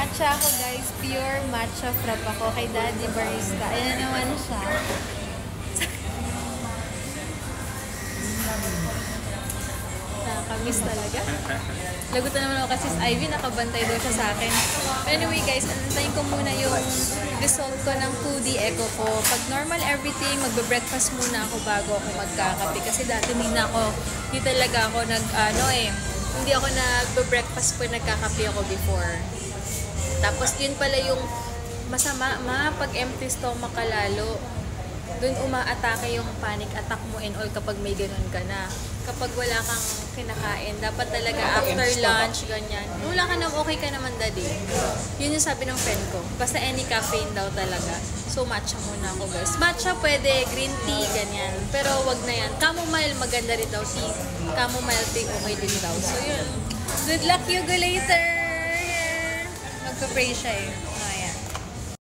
Matcha ako guys. Pure matcha frap ako kay Daddy Barista. Ayan naman siya. Nakakamiss talaga. Lagutan naman ako kasi si Ivy, nakabantay daw siya sa akin. But anyway guys, antayin ko muna yung result ko ng 2D echo ko. Pag normal everything, magbe-breakfast muna ako bago ako magkakape. Kasi dati hindi talaga ako hindi ako nagbe-breakfast pag nagkakape ako before. Tapos yun pala yung masama, pag empty stomach ka lalo, dun umaatake yung panic attack mo and all kapag may ganun ka na. Kapag wala kang kinakain, dapat talaga after lunch, ganyan. Wala ka na, okay ka naman daddy. Yun yung sabi ng friend ko. Basta any caffeine daw talaga. So matcha muna ako guys. Matcha pwede, green tea, ganyan. Pero wag na yan. Chamomile, maganda rin daw tea. Chamomile tea, okay din daw. So yun. Good luck, you go later! Magpa-pray siya eh. Okay.